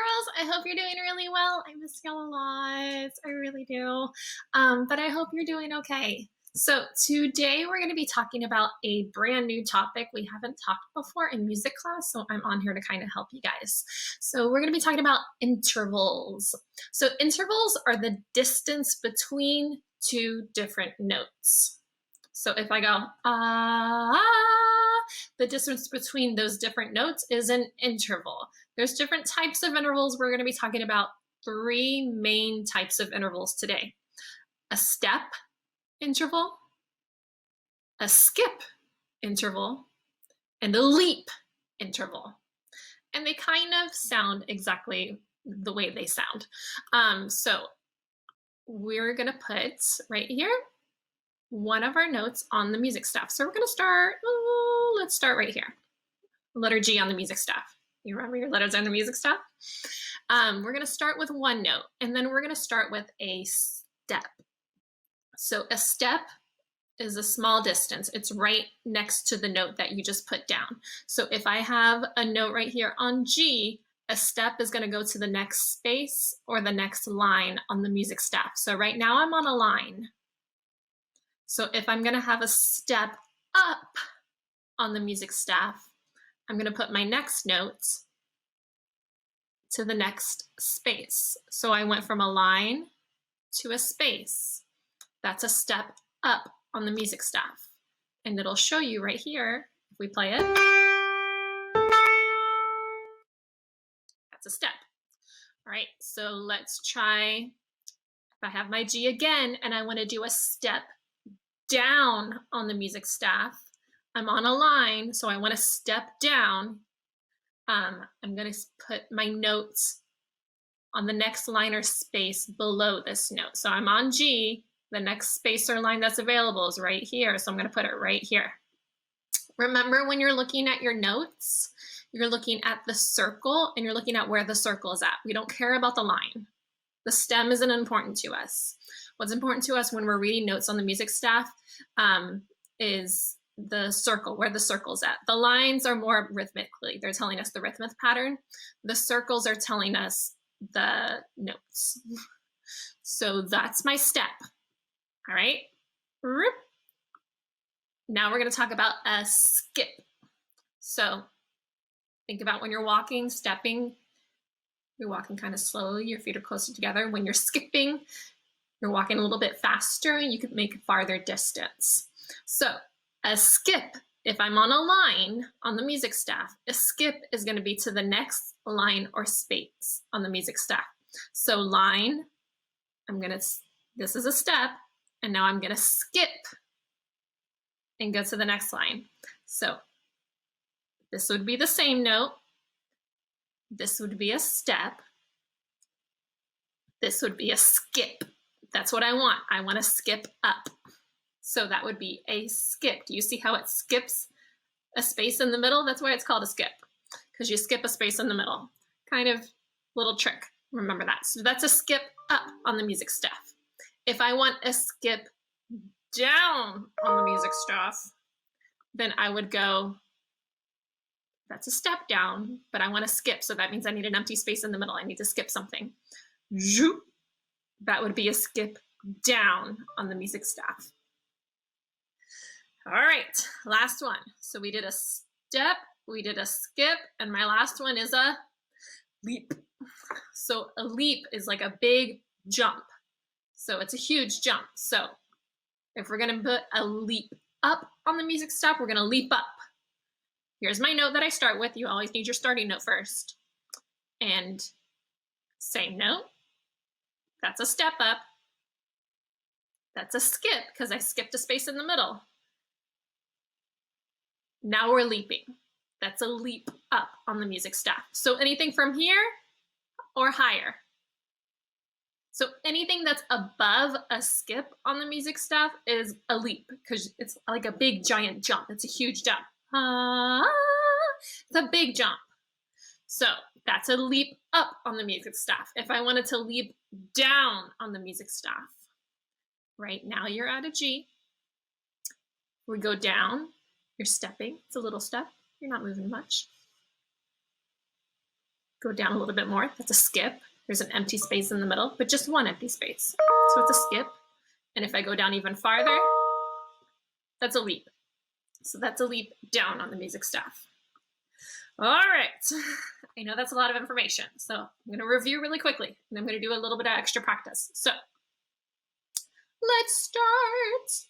girls. I hope you're doing really well. I miss y'all a lot. I really do. But I hope you're doing okay. So today we're going to be talking about a brand new topic we haven't talked before in music class. So I'm on here to kind of help you guys. So we're going to be talking about intervals. So intervals are the distance between two different notes. So if I go, ah, the distance between those different notes is an interval. There's different types of intervals. We're going to be talking about three main types of intervals today. A step interval, a skip interval, and a leap interval. And they kind of sound exactly the way they sound. So we're going to put right here one of our notes on the music staff. So we're going to start, let's start right here. Letter G on the music staff. You remember your letters on the music staff? We're going to start with one note, and then we're going to start with a step. So a step is a small distance. It's right next to the note that you just put down. So if I have a note right here on G, a step is going to go to the next space or the next line on the music staff. So right now I'm on a line. So if I'm going to have a step up on the music staff, I'm going to put my next note to the next space. So I went from a line to a space. That's a step up on the music staff. And it'll show you right here, if we play it, that's a step. All right, so let's try, if I have my G again and I want to do a step down on the music staff, I'm on a line, so I want to step down. I'm going to put my notes on the next line or space below this note. So I'm on G, the next space or line that's available is right here, so I'm going to put it right here. Remember, when you're looking at your notes, you're looking at the circle and you're looking at where the circle is at. We don't care about the line. The stem isn't important to us. What's important to us when we're reading notes on the music staff is the circle, where the circle's at. The lines are more rhythmically. They're telling us the rhythmic pattern. The circles are telling us the notes. So that's my step. All right. Now we're going to talk about a skip. So think about when you're walking, stepping. You're walking kind of slowly. Your feet are closer together. When you're skipping, you're walking a little bit faster and you can make farther distance. So a skip, if I'm on a line on the music staff, a skip is going to be to the next line or space on the music staff. So line, this is a step, and now I'm going to skip and go to the next line. So this would be the same note. This would be a step. This would be a skip. That's what I want. I want to skip up. So that would be a skip. Do you see how it skips a space in the middle? That's why it's called a skip, because you skip a space in the middle. Kind of little trick. Remember that. So that's a skip up on the music staff. If I want a skip down on the music staff, then I would go, that's a step down, but I want to skip. So that means I need an empty space in the middle. I need to skip something. That would be a skip down on the music staff. All right, last one. So we did a step, we did a skip, and my last one is a leap. So a leap is like a big jump. So it's a huge jump. So if we're going to put a leap up on the music staff, we're going to leap up. Here's my note that I start with. You always need your starting note first. And same note. That's a step up. That's a skip because I skipped a space in the middle. Now we're leaping. That's a leap up on the music staff. So anything from here or higher. So anything that's above a skip on the music staff is a leap because it's like a big giant jump. It's a huge jump. It's a big jump. So that's a leap up on the music staff. If I wanted to leap down on the music staff, right now you're at a G. We go down. You're stepping. It's a little step. You're not moving much. Go down a little bit more. That's a skip. There's an empty space in the middle, but just one empty space. So it's a skip. And if I go down even farther, that's a leap. So that's a leap down on the music staff. All right. I know that's a lot of information. So I'm going to review really quickly, and I'm going to do a little bit of extra practice. So let's start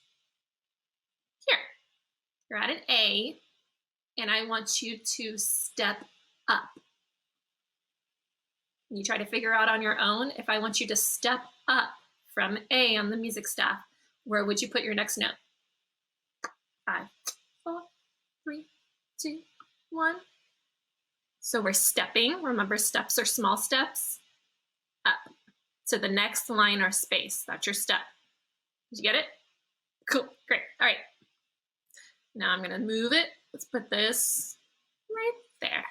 here. You're at an A, and I want you to step up. You try to figure out on your own, if I want you to step up from A on the music staff, where would you put your next note? 5, 4, 3, 2, 1. So we're stepping. Remember, steps are small steps. Up to the next line or space. That's your step. Did you get it? Cool. Great. All right. Now I'm going to move it. Let's put this right there.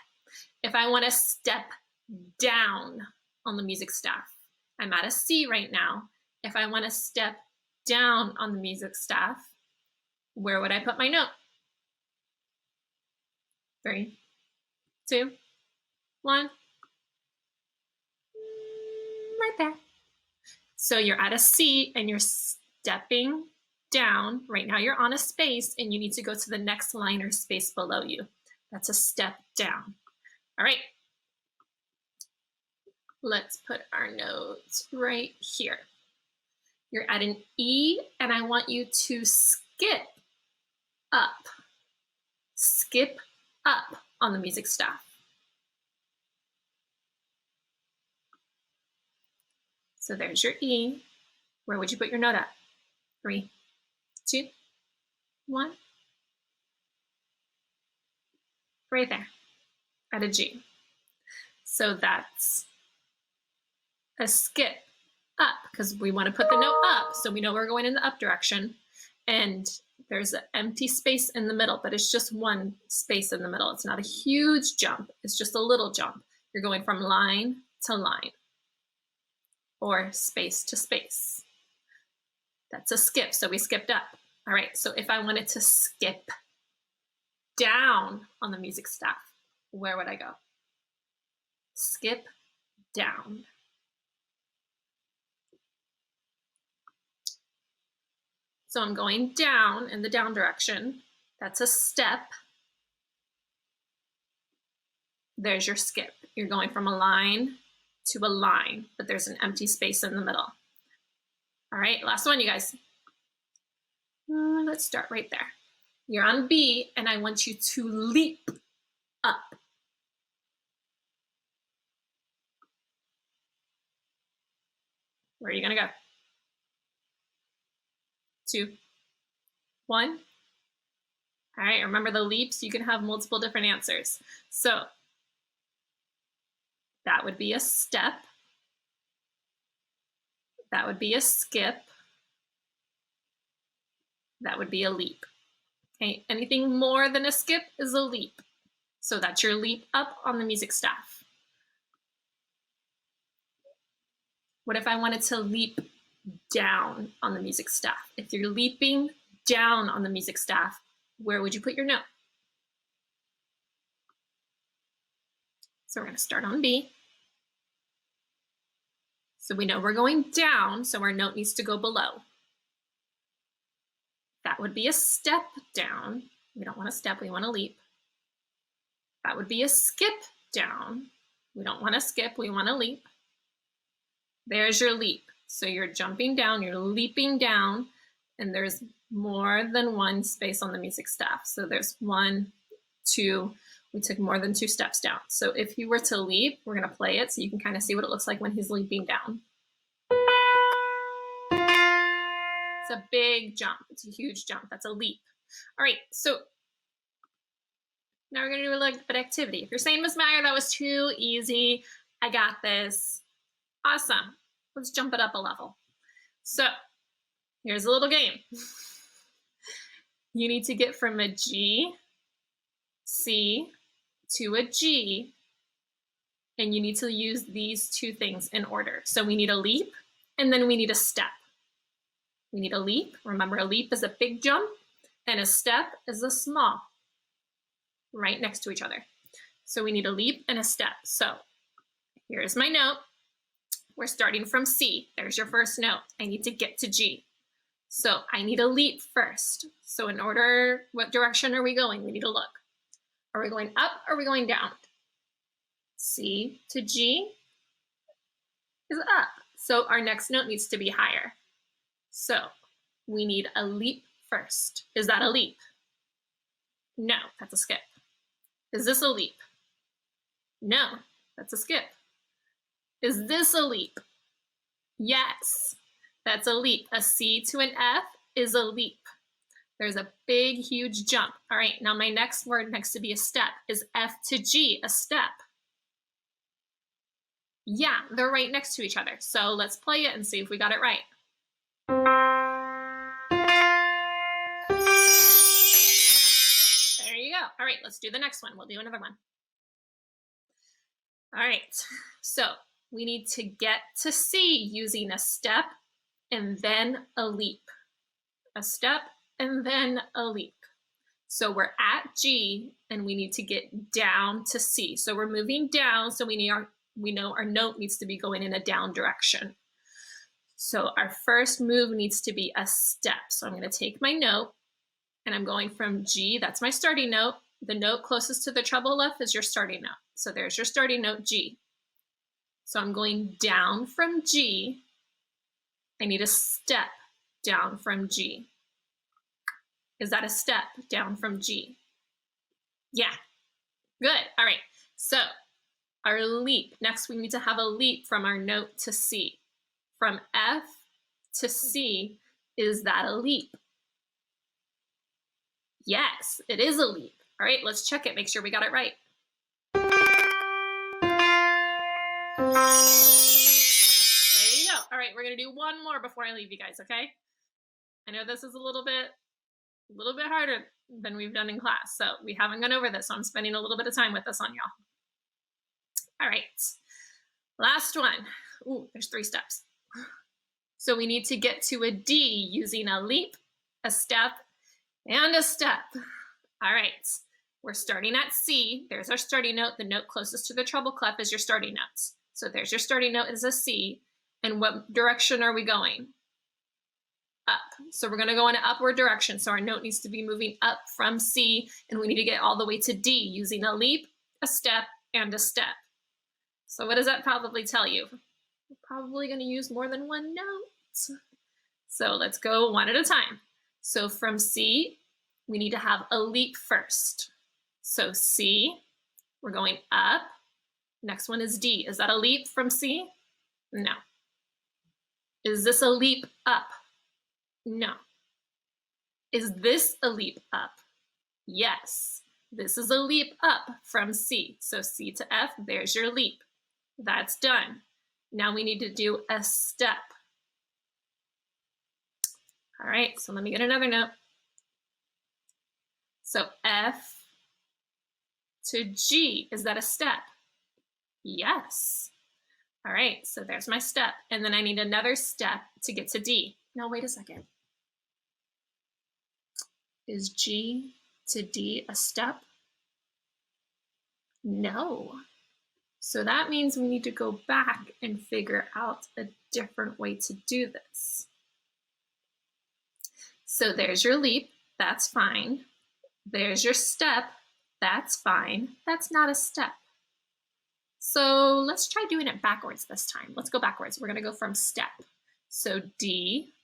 If I want to step down on the music staff, I'm at a C right now. If I want to step down on the music staff, where would I put my note? 3, 2, 1. Right there. So you're at a C and you're stepping down. Right now you're on a space and you need to go to the next line or space below you. That's a step down. All right. Let's put our notes right here. You're at an E and I want you to skip up. Skip up on the music staff. So there's your E. Where would you put your note at? 3, 2, 1. Right there, at a G. So that's a skip up, because we want to put the note up, so we know we're going in the up direction. And there's an empty space in the middle, but it's just one space in the middle. It's not a huge jump. It's just a little jump. You're going from line to line or space to space. That's a skip. So we skipped up. All right. So if I wanted to skip down on the music staff, where would I go? Skip down. So I'm going down in the down direction. That's a step. There's your skip. You're going from a line to a line, but there's an empty space in the middle. All right, last one, you guys. Let's start right there. You're on B, and I want you to leap up. Where are you gonna go? 2, 1. All right, remember the leaps, you can have multiple different answers. So that would be a step. That would be a skip. That would be a leap. Okay, anything more than a skip is a leap. So that's your leap up on the music staff. What if I wanted to leap down on the music staff? If you're leaping down on the music staff, where would you put your note? So we're going to start on B. So we know we're going down, so our note needs to go below. That would be a step down. We don't want to step, we want to leap. That would be a skip down. We don't want to skip, we want to leap. There's your leap. So you're jumping down, you're leaping down, and there's more than one space on the music staff. So there's 1, 2, we took more than 2 steps down. So if you were to leap, we're going to play it so you can kind of see what it looks like when he's leaping down. It's a big jump. It's a huge jump. That's a leap. All right, so now we're going to do a little bit of activity. If you're saying, Ms. Meyer, that was too easy, I got this. Awesome. Let's jump it up a level. So here's a little game. You need to get from a G, C to a G, and you need to use these 2 things in order. So we need a leap, and then we need a step. We need a leap. Remember, a leap is a big jump, and a step is a small, right next to each other. So we need a leap and a step. So Here's my note. We're starting from C. There's your first note. I need to get to G. So I need a leap first. So in order, what direction are we going? We need to look. Are we going up or are we going down? C to G is up. So our next note needs to be higher. So we need a leap first. Is that a leap? No, that's a skip. Is this a leap? No, that's a skip. Is this a leap? Yes, that's a leap. A C to an F is a leap. There's a big, huge jump. All right, now my next word next to be a step. Is F to G a step? Yeah, they're right next to each other. So let's play it and see if we got it right. There you go. All right, let's do the next one. We'll do another one. All right, so we need to get to C using a step and then a leap. A step and then a leap. So we're at G and we need to get down to C. So we're moving down, so we know our note needs to be going in a down direction. So our first move needs to be a step. So I'm going to take my note and I'm going from G, that's my starting note. The note closest to the treble clef is your starting note. So there's your starting note, G. So I'm going down from G. I need a step down from G. Is that a step down from G? Yeah, good. All right, so our leap. Next, we need to have a leap from our note to C. From F to C, is that a leap? Yes, it is a leap. All right, let's check it, make sure we got it right. There you go. All right, we're gonna do one more before I leave you guys, okay? I know this is a little bit harder than we've done in class, so we haven't gone over this, so I'm spending a little bit of time with this on y'all. All right, last one. Ooh, there's 3 steps. So we need to get to a D using a leap, a step, and a step. All right, we're starting at C. There's our starting note. The note closest to the treble clef is your starting notes. So there's your starting note is a C. And what direction are we going? Up. So we're gonna go in an upward direction. So our note needs to be moving up from C, and we need to get all the way to D using a leap, a step, and a step. So what does that probably tell you? We're probably gonna use more than one note. So let's go one at a time. So from C, we need to have a leap first. So C, we're going up. Next one is D. Is that a leap from C? No. Is this a leap up? No. Is this a leap up? Yes. This is a leap up from C. So C to F, there's your leap. That's done. Now we need to do a step. All right, so let me get another note. So F to G, is that a step? Yes. All right, so there's my step. And then I need another step to get to D. Now, wait a second. Is G to D a step? No. So that means we need to go back and figure out a different way to do this. So there's your leap, that's fine. There's your step, that's fine. That's not a step. So let's try doing it backwards this time. Let's go backwards. We're gonna go from step. So D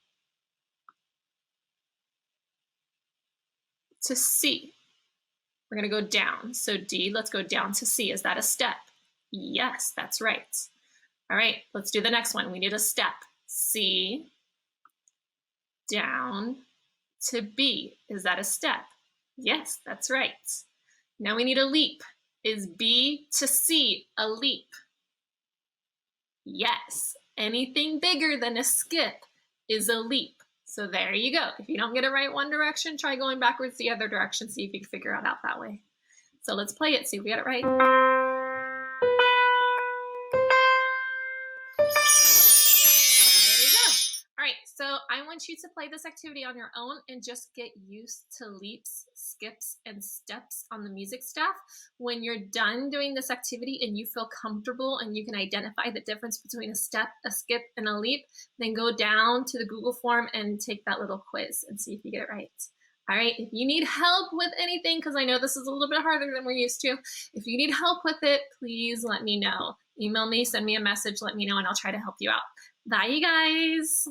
to C. We're gonna go down. So D, let's go down to C. Is that a step? Yes, that's right. All right, let's do the next one. We need a step. C down to B. Is that a step? Yes, that's right. Now we need a leap. Is B to C a leap? Yes, anything bigger than a skip is a leap. So there you go. If you don't get it right one direction, try going backwards the other direction, see if you can figure it out that way. So let's play it, see if we get it right. So I want you to play this activity on your own and just get used to leaps, skips and steps on the music staff. When you're done doing this activity and you feel comfortable and you can identify the difference between a step, a skip, and a leap, then go down to the Google form and take that little quiz and see if you get it right. All right, if you need help with anything, because I know this is a little bit harder than we're used to, if you need help with it, please let me know. Email me, send me a message, let me know, and I'll try to help you out. Bye, you guys.